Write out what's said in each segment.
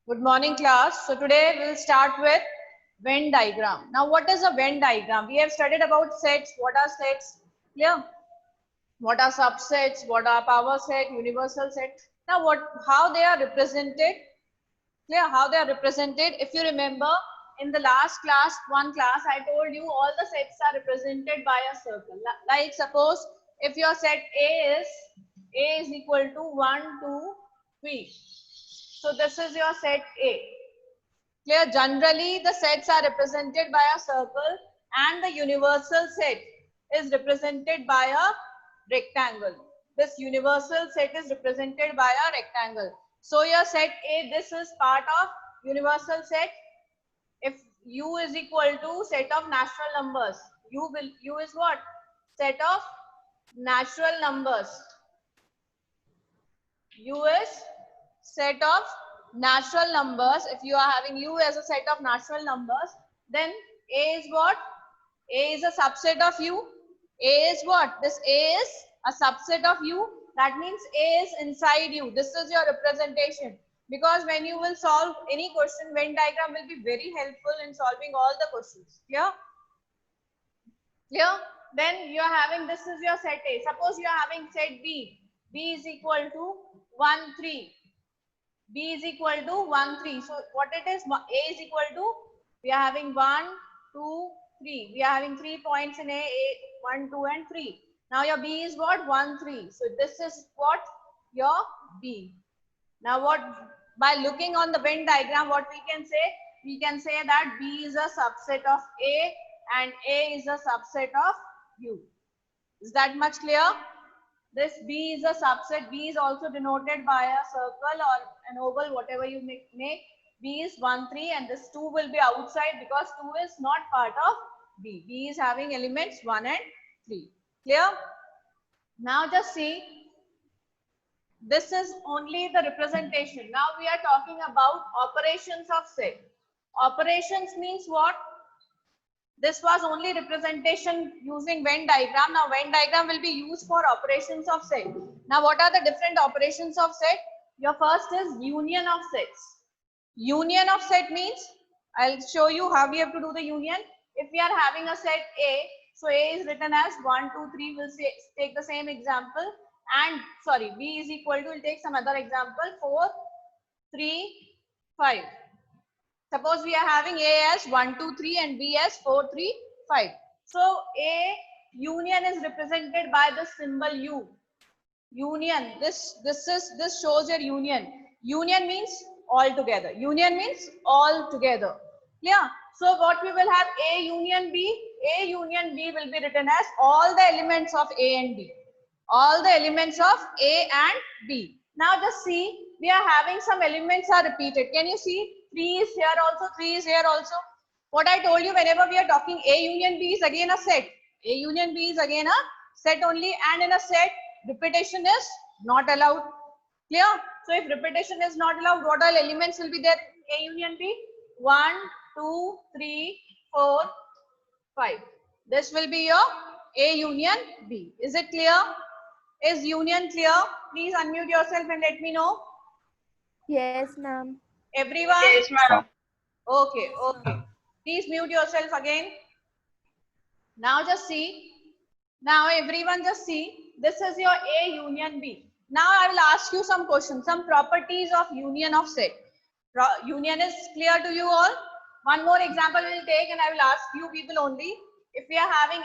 Good morning, class. So today we'll start with Venn diagram. Now, what is a Venn diagram? We have studied about sets. What are sets? Clear? What are subsets? What are power set, universal set? Now, how they are represented? Clear? How they are represented? If you remember, in the last class, I told you all the sets are represented by a circle. Like suppose if your set A is equal to 1, 2, 3. So this is your set A. Clear? Generally, the sets are represented by a circle and the universal set is represented by a rectangle. This universal set is represented by a rectangle. So your set A, this is part of universal set. If U is equal to set of natural numbers, U is what? Set of natural numbers. U is set of natural numbers. If you are having U as a set of natural numbers, then A is what? A is a subset of U. A is what? This A is a subset of U. That means A is inside U. This is your representation. Because when you will solve any question, Venn diagram will be very helpful in solving all the questions. Clear? Clear? Then you are having, this is your set A. Suppose you are having set B. B is equal to 1, 3. B is equal to 1, 3. So what it is? A is equal to, we are having 1, 2, 3. We are having 3 points in A, 1, 2 and 3. Now your B is what? 1, 3. So this is what? Your B. Now what? By looking on the Venn diagram, what we can say? We can say that B is a subset of A and A is a subset of U. Is that much clear? This B is a subset. B is also denoted by a circle or an oval, whatever you make. B is 1, 3 and this 2 will be outside because 2 is not part of B. B is having elements 1 and 3. Clear? Now just see. This is only the representation. Now we are talking about operations of set. Operations means what? This was only representation using Venn diagram. Now Venn diagram will be used for operations of set. Now what are the different operations of set? Your first is union of sets. Union of set means, I'll show you how we have to do the union. If we are having a set A, so A is written as 1, 2, 3. We'll take the same example. And sorry, B is equal to, we'll take some other example, 4, 3, 5. Suppose we are having A as 1, 2, 3 and B as 4, 3, 5. So A union is represented by the symbol U. Union, this shows your union. Union means all together. Union means all together. Yeah. So what we will have, A union B. A union B will be written as all the elements of A and B. All the elements of A and B. Now just see, we are having some elements are repeated. Can you see? 3 is here also, 3 is here also. What I told you, whenever we are talking A union B is again a set. A union B is again a set only, and in a set, repetition is not allowed. Clear? So if repetition is not allowed, what all elements will be there in A union B? 1, 2, 3, 4, 5. This will be your A union B. Is it clear? Is union clear? Please unmute yourself and let me know. Yes, ma'am. Everyone? Yes, ma'am. Okay, okay. Please mute yourself again. Now just see. Now everyone just see. This is your A union B. Now I will ask you some questions, some properties of union of set. Union is clear to you all? One more example we will take and I will ask you people only. If we are having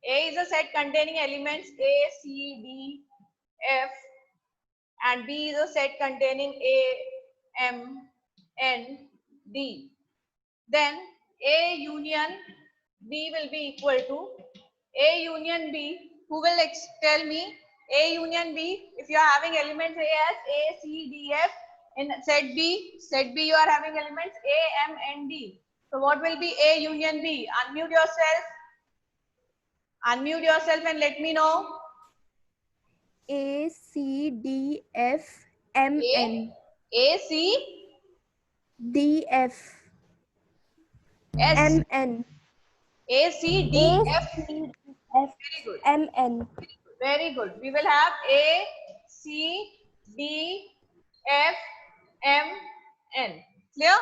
A is a set containing elements A, C, D, F, and B is a set containing A, M, N, D. Then A union B will be equal to A union B. Who will tell me? A union B, if you are having elements A as A, C, D, F, in set B you are having elements A, M, N, D. So what will be A union B? Unmute yourself. Unmute yourself and let me know. A, C, D, F, M, N. A, C, D, F, S. M, N. A, C, D, A, F. C, D, F, Very good. M, N. Very good. We will have A, C, D, F, M, N. Clear?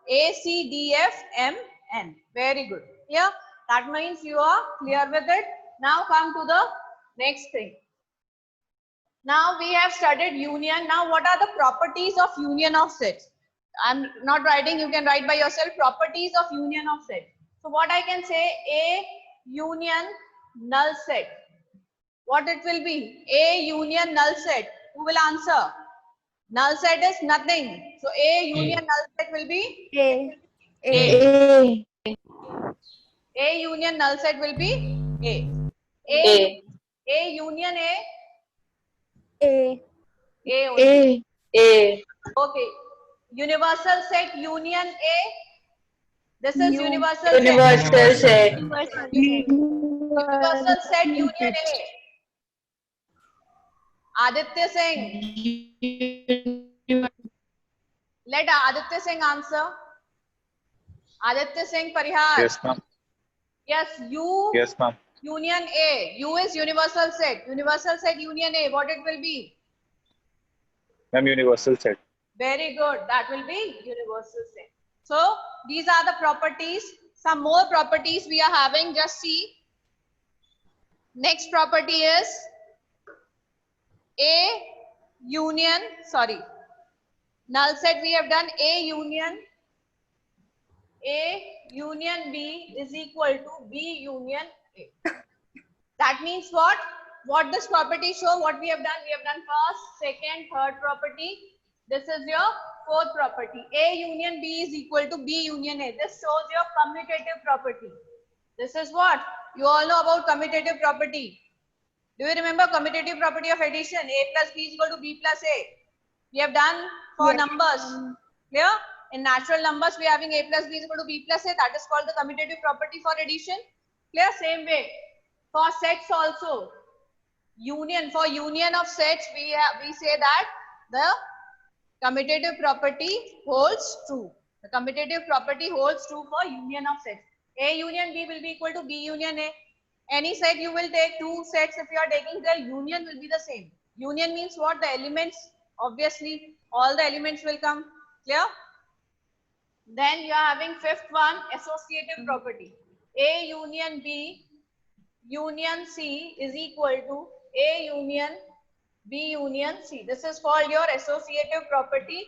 A, C, D, F, M, N. Very good. Clear? That means you are clear with it. Now come to the next thing. Now we have studied union. Now what are the properties of union of sets? I'm not writing, you can write by yourself. Properties of union of set. So what I can say, A union null set. What it will be? A union null set. Who will answer? Null set is nothing. So A union null set will be A. A. A. A union null set will be A. A. A union A. A. A only. A. Okay. Universal set union A. This is U. universal set. Universal set. Universal set union A. Aditya Singh. Let Aditya Singh answer. Aditya Singh Parihar. Yes, ma'am. Yes, U. Yes, ma'am. Union A. U is universal set. Universal set union A. What it will be? Ma'am, universal set. Very good. That will be universal set. So these are the properties. Some more properties we are having. Just see. Next property is A union. Sorry. Null set we have done. A union B is equal to B union A. That means what? What this property show? What we have done? We have done first, second, third property. This is your fourth property. A union B is equal to B union A. This shows your commutative property. This is what? You all know about commutative property. Do you remember commutative property of addition? A plus B is equal to B plus A. We have done for numbers. Clear? In natural numbers, we are having A plus B is equal to B plus A. That is called the commutative property for addition. Clear? Same way. For sets also. For union of sets, we say that the commutative property holds true. The commutative property holds true for union of sets. A union B will be equal to B union A. Any set you will take two sets, if you are taking, their union will be the same. Union means what? The elements, obviously all the elements will come. Clear? Then you are having fifth one, associative property. A union B union C is equal to A union B union C. This is called your associative property.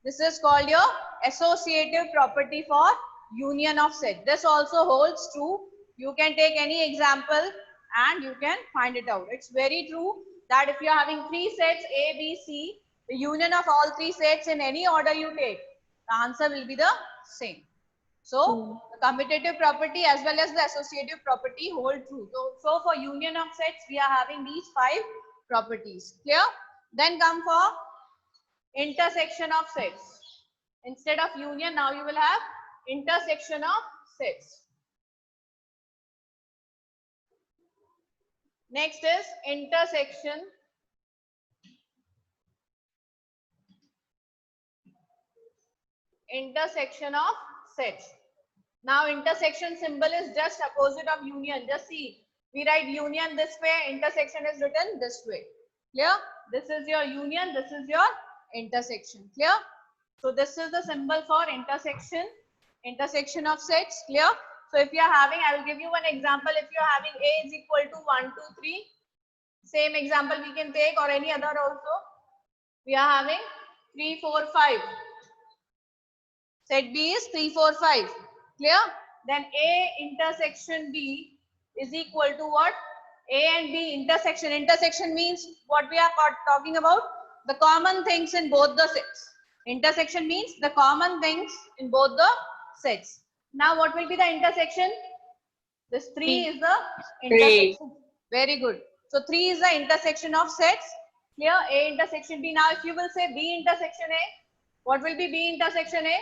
This is called your associative property for union of set. This also holds true. You can take any example and you can find it out. It's very true that if you are having three sets A, B, C, the union of all three sets in any order you take, the answer will be the same. So, the commutative property as well as the associative property hold true. So for union of sets, we are having these five properties. Clear? Then come for intersection of sets. Instead of union, now you will have intersection of sets. Next is intersection. Intersection of sets. Now intersection symbol is just opposite of union. Just see, we write union this way, intersection is written this way. Clear? This is your union, this is your intersection. Clear? So this is the symbol for intersection of sets. Clear? So if you are having, I will give you one example. If you are having A is equal to 1, 2, 3, same example we can take, or any other also. We are having 3, 4, 5. Set B is 3, 4, 5. Clear? Then A intersection B is equal to what? A and B intersection. Intersection means what we are talking about? The common things in both the sets. Intersection means the common things in both the sets. Now what will be the intersection? This 3 is the intersection. Very good. So 3 is the intersection of sets. Clear? A intersection B. Now if you will say B intersection A, what will be B intersection A?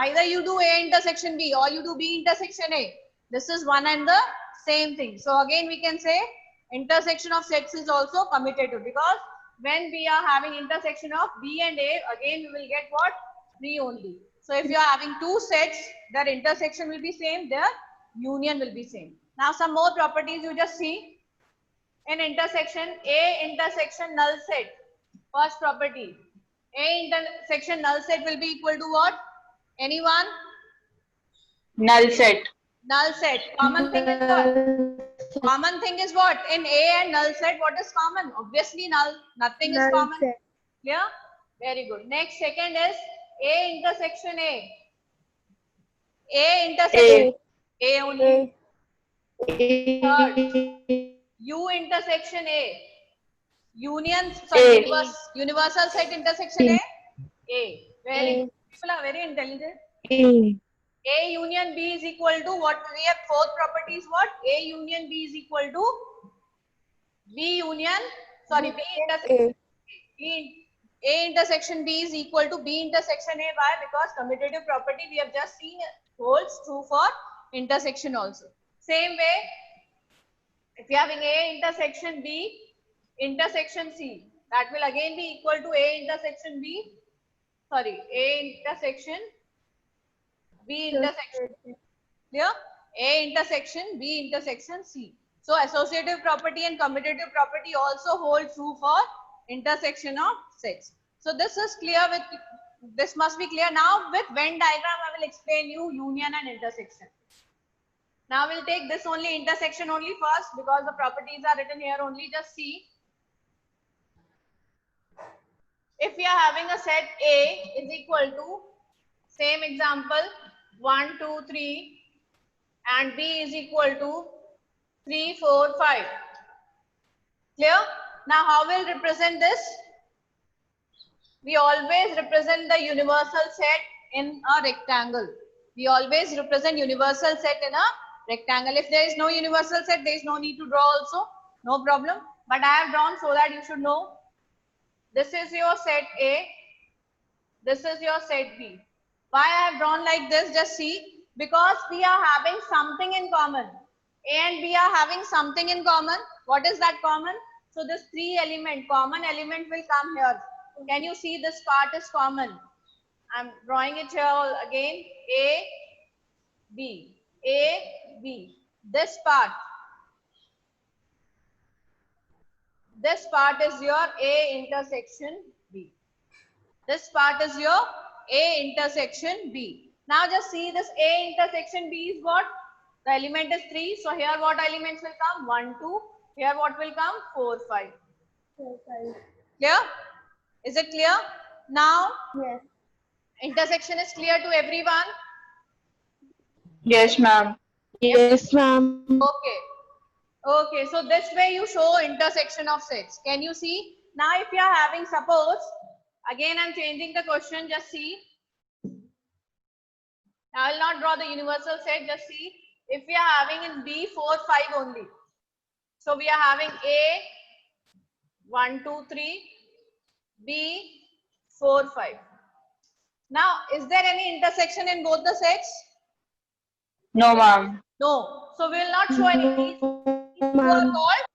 Either you do A intersection B or you do B intersection A. This is one and the same thing. So again we can say intersection of sets is also commutative, because when we are having intersection of B and A, again we will get what? 3 only. So if you are having two sets, their intersection will be same, their union will be same. Now some more properties you just see. In intersection, A intersection null set. First property. A intersection null set will be equal to what? Anyone? Null set. Null set. Common thing is what? Common thing is what? In A and null set, what is common? Obviously null. Nothing is Null common. set. Clear? Very good. Next, second is A intersection A. A intersection A only. Third, U intersection A. Union, sorry, universal set intersection A. Very good. People are very intelligent. A union B is equal to what? We have fourth properties. What? A union B is equal to B union. Sorry, B intersection A intersection B is equal to B intersection A. Why? Because commutative property we have just seen holds true for intersection also. Same way, if you are having A intersection B intersection C, that will again be equal to A intersection B. Sorry, A intersection B intersection. Clear? A intersection B intersection C. So associative property and commutative property also hold true for intersection of sets. So this is clear with, this must be clear. Now with Venn diagram I will explain you union and intersection. Now we'll take this only intersection only first because the properties are written here only. Just see. If we are having a set A is equal to, same example, 1, 2, 3 and B is equal to 3, 4, 5. Clear? Now how will represent this? We always represent the universal set in a rectangle. We always represent universal set in a rectangle. If there is no universal set, there is no need to draw also. No problem. But I have drawn so that you should know. This is your set A. This is your set B. Why I have drawn like this? Just see. Because we are having something in common. A and B are having something in common. What is that common? So this common element will come here. Can you see this part is common? I'm drawing it here again. A, B. A, B. This part is your A intersection B. This part is your A intersection B. Now just see this A intersection B is what? The element is 3. So here what elements will come? 1, 2. Here what will come? 4, 5. 4, 5. Clear? Is it clear? Now, Yes. intersection is clear to everyone? Yes, ma'am. Yes, ma'am. Okay. Okay, so this way you show intersection of sets. Can you see? Now if you are having, suppose, again I am changing the question, just see. I will not draw the universal set, just see. If we are having in B 4, 5 only. So we are having A 1, 2, 3, B 4, 5. Now, is there any intersection in both the sets? No, ma'am. No. So we will not show any. These two are called,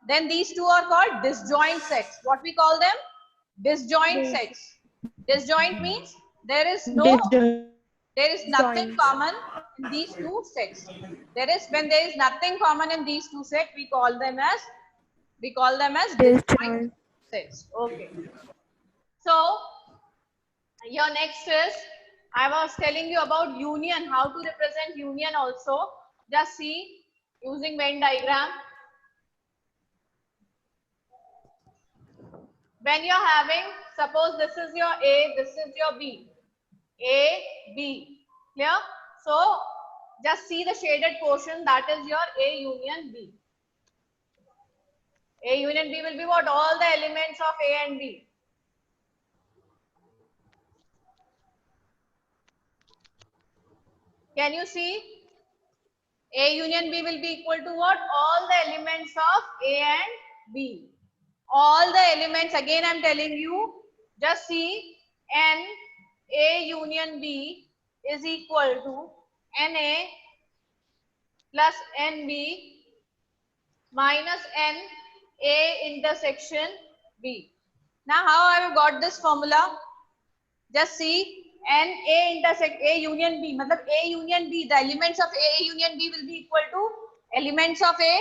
then these two are called disjoint sets. What we call them? Disjoint sets. Disjoint means there is nothing common in these two sets. When there is nothing common in these two sets, we call them as disjoint sets. Okay. So your next is, I was telling you about union, how to represent union also. Just see using Venn diagram. When you are having, suppose this is your A, this is your B. A, B. Clear? So just see the shaded portion, that is your A union B. A union B will be what? All the elements of A and B. Can you see? A union B will be equal to what? All the elements of A and B. All the elements, again I am telling you, just see, N A union B is equal to NA plus NB minus N A intersection B. Now how I have got this formula? Just see, N A intersect A union B, matlab A union B, the elements of A union B will be equal to elements of A,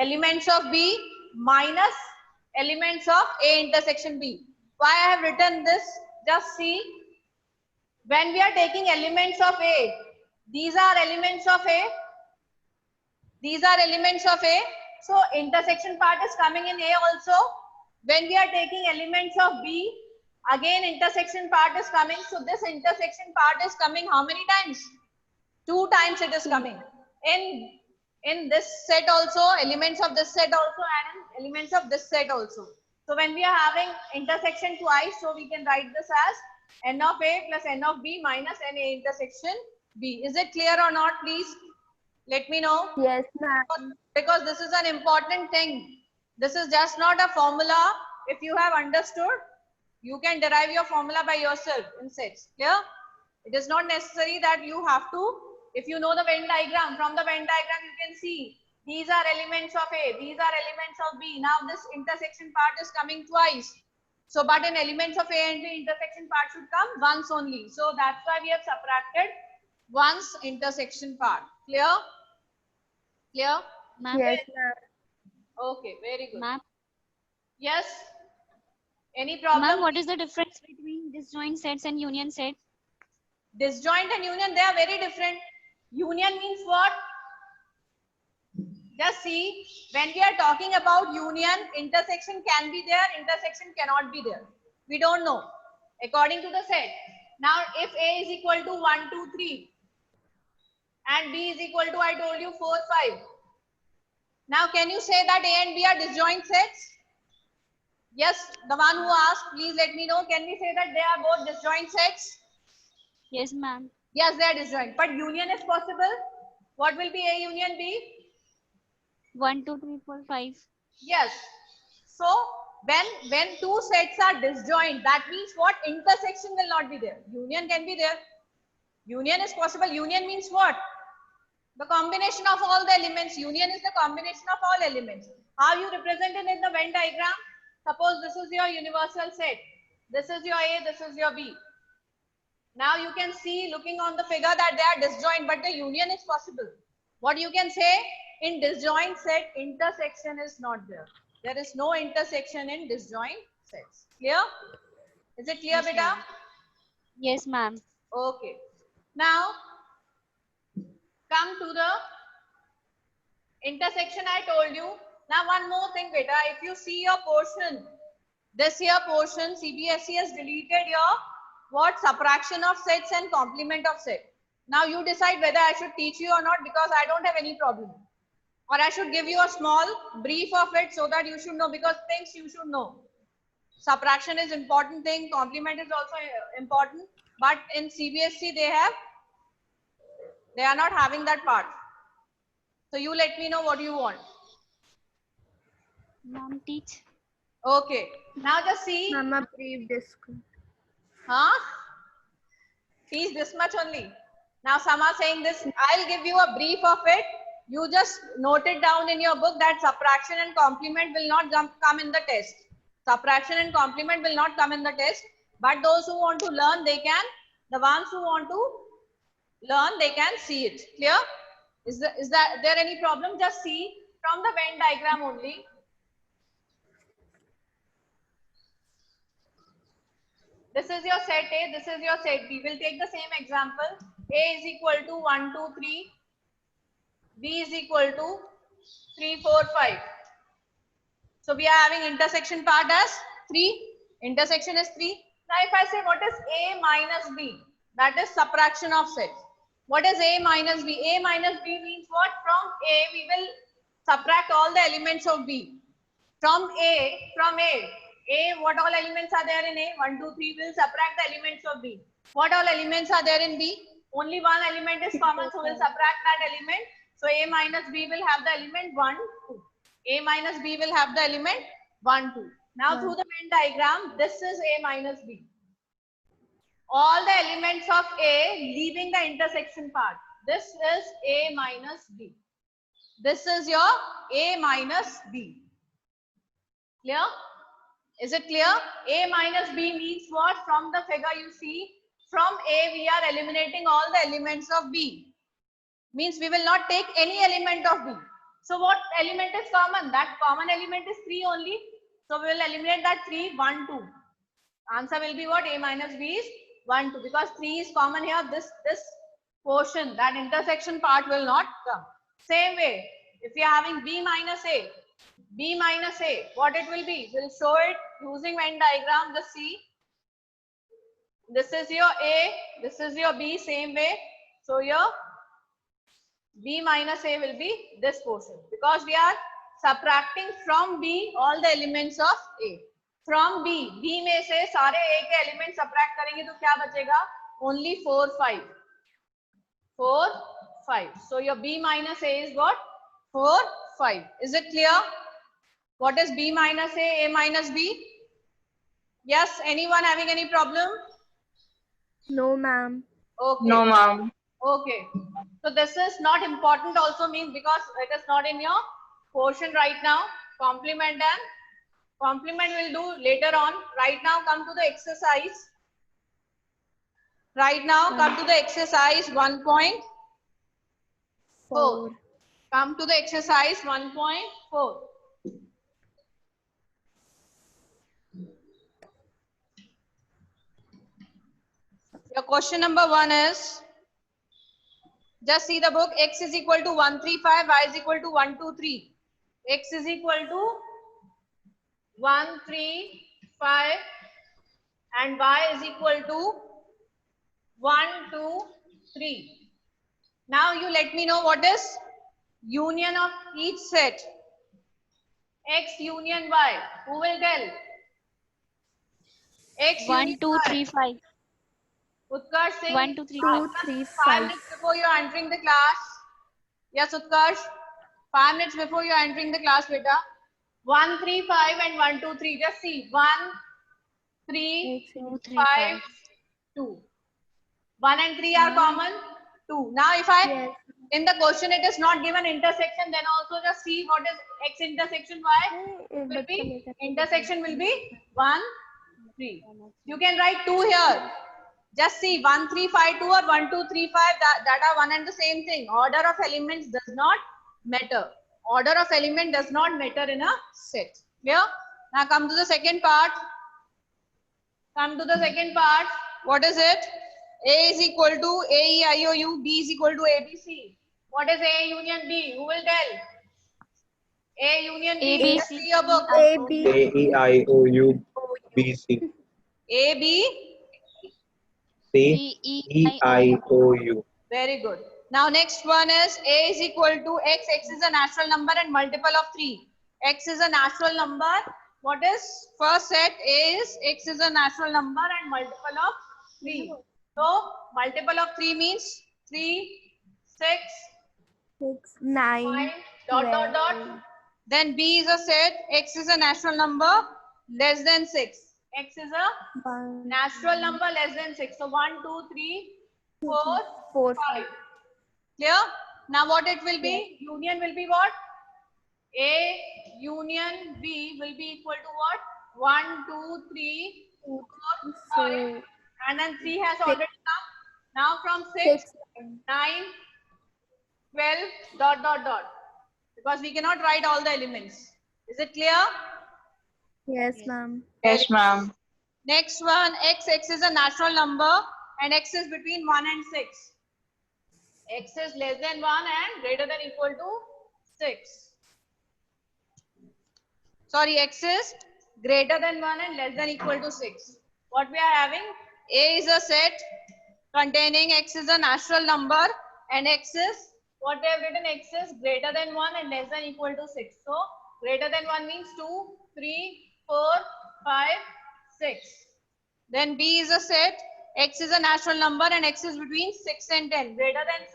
elements of B minus elements of A intersection B. Why I have written this? Just see. When we are taking elements of A, these are elements of A. These are elements of A. So intersection part is coming in A also. When we are taking elements of B, again intersection part is coming. So this intersection part is coming how many times? 2 times it is coming. In this set also, elements of this set also, and elements of this set also. So when we are having intersection twice, so we can write this as n of A plus n of B minus n A intersection B. Is it clear or not? Please let me know. Yes, ma'am. Because this is an important thing. This is just not a formula. If you have understood, you can derive your formula by yourself in sets. Clear? It is not necessary that you have to. If you know the Venn diagram, from the Venn diagram you can see these are elements of A, these are elements of B. Now this intersection part is coming twice. So, but in elements of A and B, intersection part should come once only. So that's why we have subtracted once intersection part. Clear? Clear? Ma'am, Yes, ma'am. Okay, very good. ma'am, Yes? Any ma'am, problem? what is the difference between disjoint sets and union set? Disjoint and union, they are very different. Union means what? Just see, when we are talking about union, intersection can be there, intersection cannot be there. We don't know. According to the set. Now, if A is equal to 1, 2, 3 and B is equal to, I told you, 4, 5. Now, can you say that A and B are disjoint sets? Yes, the one who asked, please let me know. Can we say that they are both disjoint sets? Yes, ma'am. Yes, they are disjoint. But union is possible. What will be A union B? 1, 2, 3, 4, 5. Yes. So when two sets are disjoint, that means what? Intersection will not be there. Union can be there. Union is possible. Union means what? The combination of all the elements. Union is the combination of all elements. How you represent it in the Venn diagram? Suppose this is your universal set. This is your A, this is your B. Now you can see, looking on the figure, that they are disjoint, but the union is possible. What you can say? In disjoint set, intersection is not there. There is no intersection in disjoint sets. Clear? Is it clear, Yes, beta? ma'am. Yes, ma'am. Okay. Now, come to the intersection I told you. Now, one more thing, beta. If you see your portion, this here portion, CBSE has deleted your what? Subtraction of sets and complement of set. Now, you decide whether I should teach you or not, because I don't have any problem. Or I should give you a small brief of it so that you should know, because things you should know. Subtraction is important thing, complement is also important, but in CBSE they are not having that part. So you let me know what you want. Ma'am, teach. Okay. Now just see. Ma'am, a brief discussion. Huh? Teach this much only. Now some are saying this. I'll give you a brief of it. You just note it down in your book that subtraction and complement will not come in the test. Subtraction and complement will not come in the test. But those who want to learn, they can. The ones who want to learn, they can see it. Clear? Is there any problem? Just see from the Venn diagram only. This is your set A, this is your set B. We'll take the same example. A is equal to 1, 2, 3. B is equal to 3, 4, 5. So we are having intersection part as 3. Intersection is 3. Now if I say what is A minus B, that is subtraction of sets. What is A minus B? A minus B means what? From A we will subtract all the elements of B. From A, what all elements are there in A? 1, 2, 3, we'll subtract the elements of B. What all elements are there in B? Only one element is common, so we'll subtract that element. So A minus B will have the element 1, 2. A minus B will have the element 1, 2. Now through the Venn diagram, this is A minus B. All the elements of A leaving the intersection part. This is A minus B. This is your A minus B. Clear? Is it clear? A minus B means what? From the figure you see, from A we are eliminating all the elements of B. Means we will not take any element of B. So what element is common? That common element is 3 only. So we will eliminate that 3, 1, 2. Answer will be what? A minus B is 1, 2. Because 3 is common here. This portion, that intersection part will not come. Same way, if you are having B minus A, what it will be? We'll show it using Venn diagram. Just see. This is your A, this is your B, same way. So your B minus A will be this portion. Because we are subtracting from B all the elements of A. From B में से सारे A के elements subtract करेंगे तो क्या बचेगा? Only 4, 5. 4, 5. So your B minus A is what? 4, 5. Is it clear? What is B minus A minus B? Yes, anyone having any problem? No, ma'am. Okay. No, ma'am. Okay. So this is not important also means because it is not in your portion right now. Complement and complement will do later on. Right now come to the exercise. Right now come to the exercise 1.4. Come to the exercise 1.4. Your question number 1 is, just see the book. X is equal to 135, y is equal to 123. X is equal to 135 and y is equal to 123. Now you let me know what is union of each set. X union y. Who will tell? X 1, union 2, y. 3, 5. Utkarsh Singh, 1, 2, 3, 2, 5. 3, 5 5. minutes before you are entering the class. Yes, Utkarsh. 5 minutes before you are entering the class, beta. 1, 3, 5 and 1, 2, 3. Just see. 1, 3, 2, 3, 5, 5. 2. 1 and 3 are common. 2. Now if I, Yes. in the question it is not given intersection, then also just see what is x intersection y. Will be, intersection will be 1, 3. You can write 2 here. Just see 1, 3, 5, 2 or 1, 2, 3, 5 that are one and the same thing. Order of elements does not matter. Order of element does not matter in a set. Clear? Now come to the second part. Come to the second part. What is it? A is equal to A, E, I, O, U. B is equal to A, B, C. What is A union B? Who will tell? A union B. A, B, Just C. see your book. A, B, A E I O U B C A, B. C E, E I O U. Very good. Now next one is A is equal to X. X is a natural number and multiple of 3. X is a natural number. What is first set? A is X is a natural number and multiple of 3. So multiple of 3 means 3, 6, 6, 9, 5, dot, dot, 12. dot. Then B is a set. X is a natural number less than 6. X is a 1, natural number less than 6. So 1, 2, 3, 4, 4, 5. Clear? Now what it will be? Union will be what? A union B will be equal to what? 1, 2, 3, 4, 5. And then 3 has already come. Now from 6, 6, 9, 12, dot, dot, dot. Because we cannot write all the elements. Is it clear? Yes, ma'am. Yes, ma'am. Next one, x is a natural number and x is between 1 and 6. X is less than 1 and greater than equal to 6. Sorry, x is greater than 1 and less than equal to 6. What we are having? A is a set containing x is a natural number and x is, what they have written, x is greater than 1 and less than equal to 6. So, greater than 1 means 2, 3, 4, 5, 6. Then B is a set, x is a natural number and x is between 6 and 10. Greater than 6?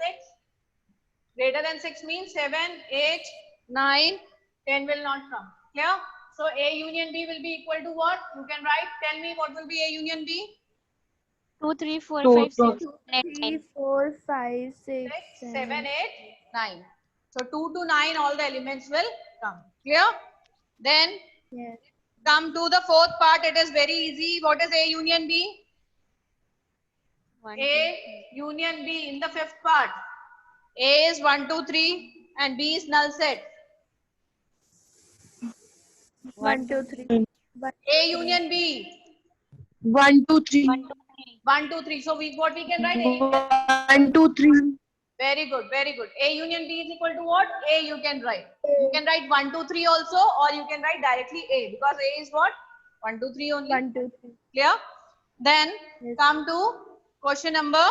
Greater than 6 means 7, 8, 9, 10 will not come. Clear? So A union B will be equal to what? You can write, tell me what will be A union B? 2, 3, 4, 2, 5, 6, 2, 9, 3, 10. 4, 5, 6, 6, 7, 7. 8, 9. So 2 to 9 all the elements will come. Clear? Then Yes. come to the fourth part. It is very easy. What is A union B? 1, A union B in the fifth part. A is 1, 2, 3 and B is null set. 1, 2, 3. A union B. 1, 2, 3. 1, 2, 3. 1, 2, 3. So what we can write? A. 1, 2, 3. Very good, very good. A union B is equal to what? A you can write. You can write 1, 2, 3 also, or you can write directly A, because A is what? 1, 2, 3 only. 1, 2, 3. Clear? Then Yes. come to question number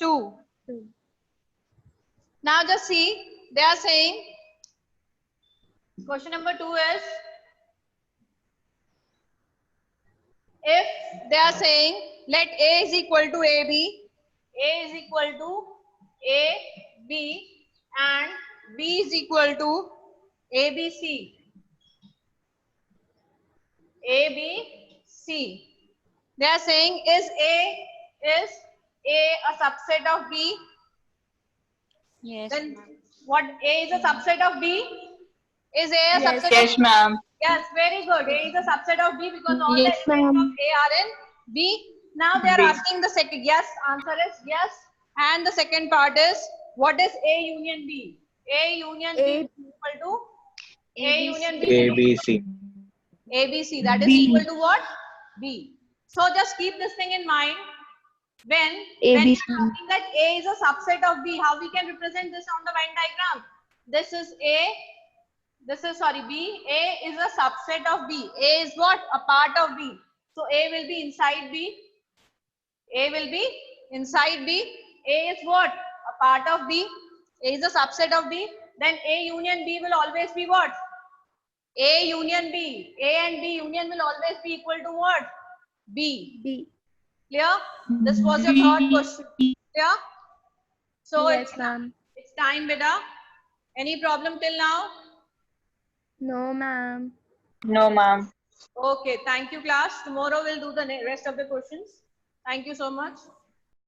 2. 2. Now just see, they are saying, question number 2 is, if they are saying, let A is equal to AB, A is equal to AB, and B is equal to ABC. ABC. They are saying, is A a subset of B? Yes, Then ma'am. what? A is a subset of B? Is A a Yes. subset Yes, of? ma'am. Yes, very good. A is a subset of B because all the Yes, elements ma'am. of A are in B. Now they are B. asking the second. Yes, answer is yes. And the second part is, what is A union B? A union B A- is equal to A ABC. union B. ABC. ABC, that is B. equal to what? B. So just keep this thing in mind. When ABC. we are talking that A is a subset of B, how we can represent this on the Venn diagram? This is A, this is, sorry, B. A is a subset of B. A is what? A part of B. So A will be inside B. A will be inside B. A is what? A part of B. A is a subset of B. Then A union B will always be what? A union B. A and B union will always be equal to what? B. B. Clear? This was your third question. Clear? So Yes, ma'am. it's time, beta. Any problem till now? No, ma'am. No, ma'am. Okay, thank you, class. Tomorrow we'll do the rest of the questions. Thank you so much.